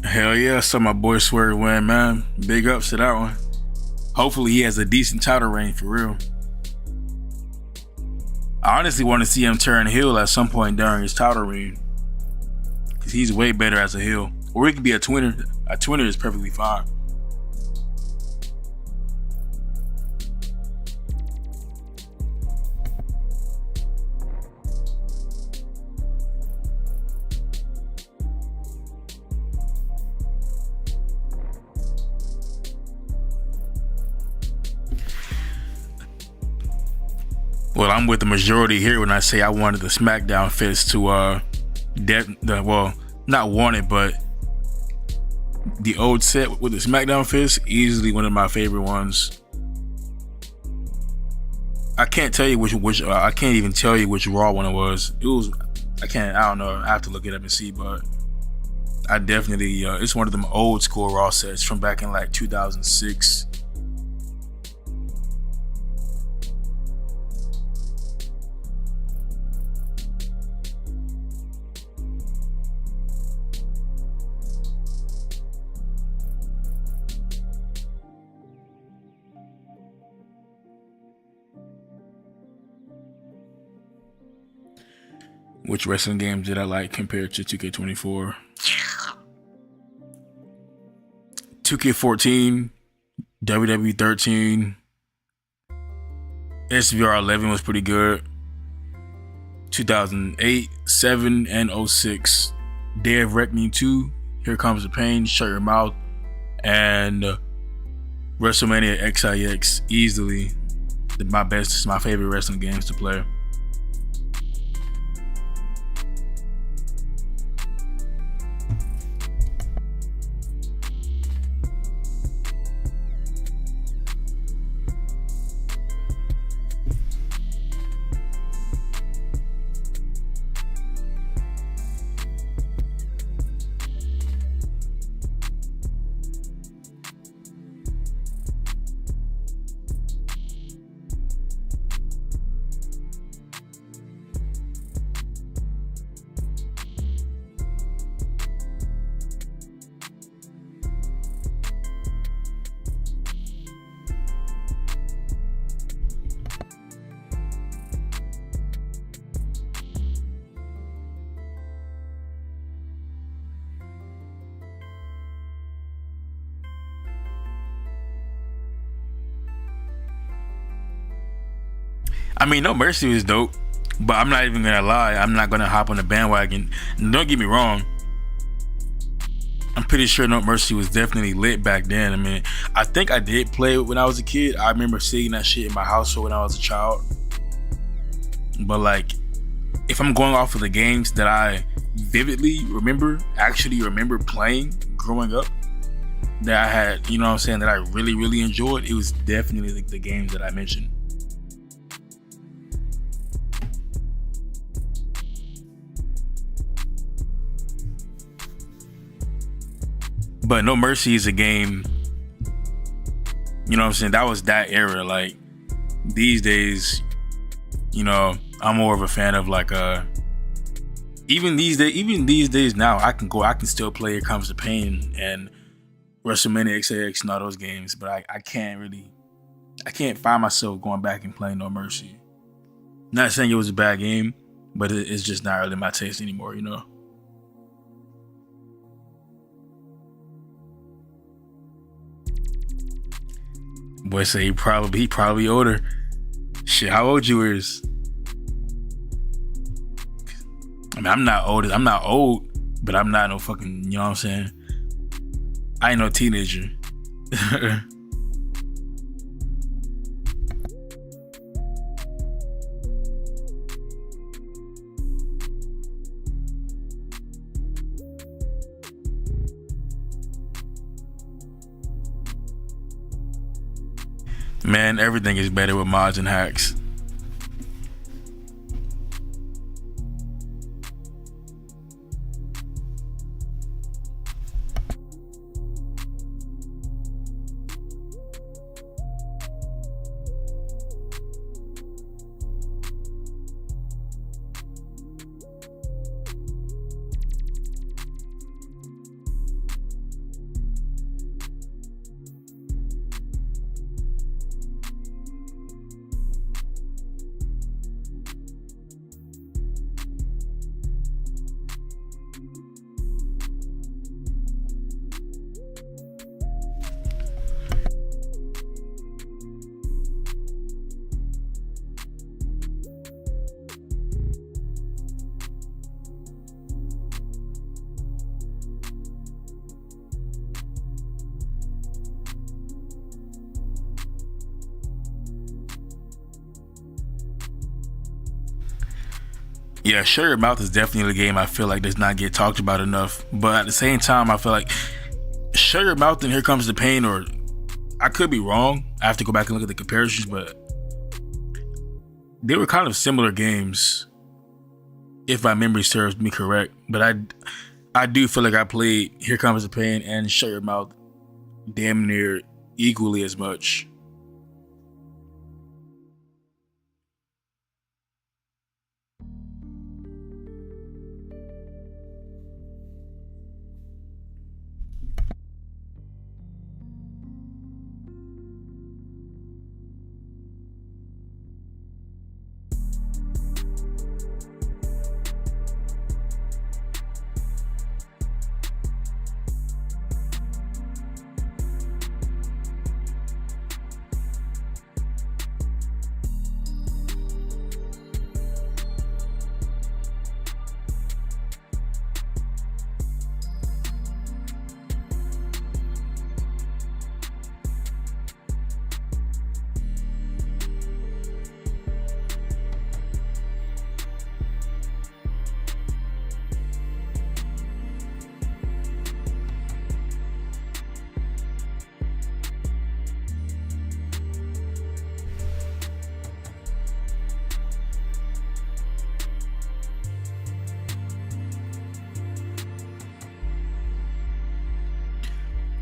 S1: Hell yeah, so my boy Swear win, man. Big ups to that one. Hopefully he has a decent title reign, for real. I honestly want to see him turn heel at some point during his title reign, because he's way better as a heel. Or he could be a twinner. A twinner is perfectly fine. Well, I'm with the majority here when I say I wanted the SmackDown fist to well, not wanted, but the old set with the SmackDown fist, easily one of my favorite ones. I can't tell you which I can't even tell you which Raw one it was. I don't know. I have to look it up and see, but I definitely it's one of them old school Raw sets from back in like 2006. Which wrestling games did I like compared to 2K24? 2K14, WWE13, SVR 11 was pretty good. 2008, 7, and 06. Day of Reckoning 2, Here Comes the Pain, Shut Your Mouth, and WrestleMania XIX, easily my favorite wrestling games to play. I mean, No Mercy was dope, but I'm not even gonna lie. I'm not gonna hop on the bandwagon. Don't get me wrong. I'm pretty sure No Mercy was definitely lit back then. I mean, I think I did play it when I was a kid. I remember seeing that shit in my household when I was a child. But like, if I'm going off of the games that I vividly actually remember playing growing up, that I had, you know what I'm saying, that I really, really enjoyed, it was definitely like the games that I mentioned. But No Mercy is a game, you know what I'm saying, that was that era. Like, these days, you know, I'm more of a fan of like even these days now, I can still play Here Comes the Pain and WrestleMania XX and all those games, but I can't find myself going back and playing No Mercy. Not saying it was a bad game, but it's just not really my taste anymore, you know. Boy say he probably older. Shit, how old you is? I mean, I'm not old, but I'm not no fucking, you know what I'm saying? I ain't no teenager. Man, everything is better with mods and hacks. Yeah, Shut Your Mouth is definitely a game I feel like does not get talked about enough. But at the same time, I feel like Shut Your Mouth and Here Comes the Pain, or I could be wrong. I have to go back and look at the comparisons, but they were kind of similar games, if my memory serves me correct. But I do feel like I played Here Comes the Pain and Shut Your Mouth damn near equally as much.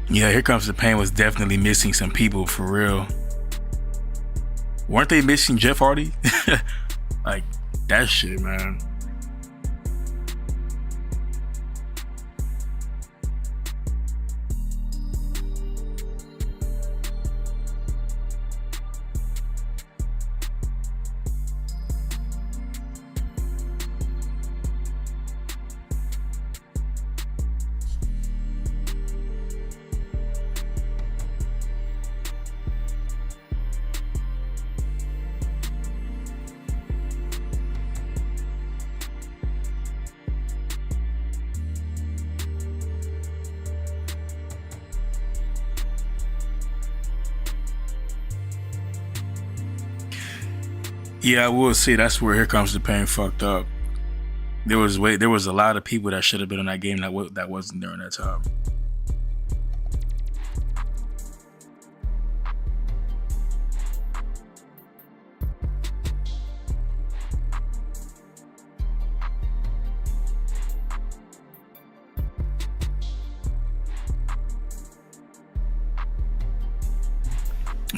S1: Yeah, Here Comes the Pain was definitely missing some people for real. Weren't they missing Jeff Hardy? Like, that shit, man. Yeah, I will say that's where Here Comes the Pain fucked up. There was a lot of people that should have been in that game that wasn't during that time.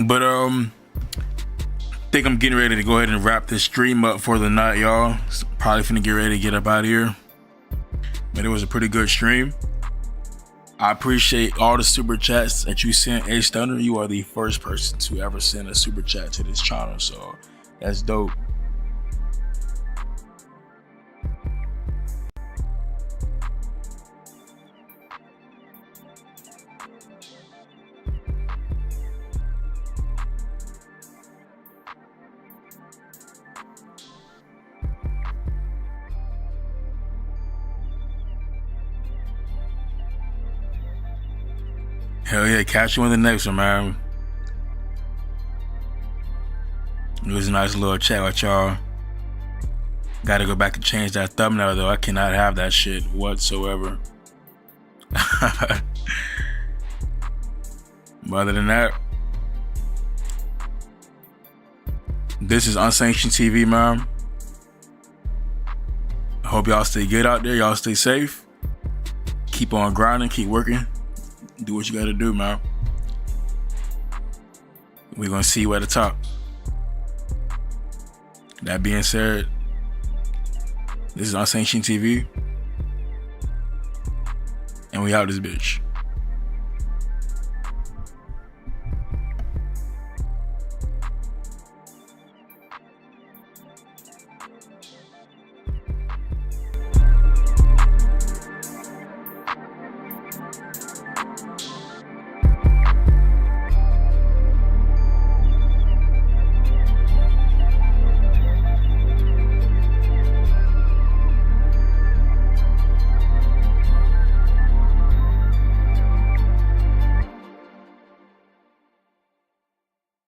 S1: But think I'm getting ready to go ahead and wrap this stream up for the night, y'all. Probably finna get ready to get up out of here. But it was a pretty good stream. I appreciate all the super chats that you sent. A Stunner, you are the first person to ever send a super chat to this channel, so that's dope. Hell yeah, catch you in the next one, man. It was a nice little chat with y'all. Gotta go back and change that thumbnail though. I cannot have that shit whatsoever. But other than that, this is Unsanctioned TV, man. I hope y'all stay good out there. Y'all stay safe. Keep on grinding, keep working. Do what you gotta do, man. We're gonna see you at the top. That being said, this is Unsanctioned TV. And we out this bitch.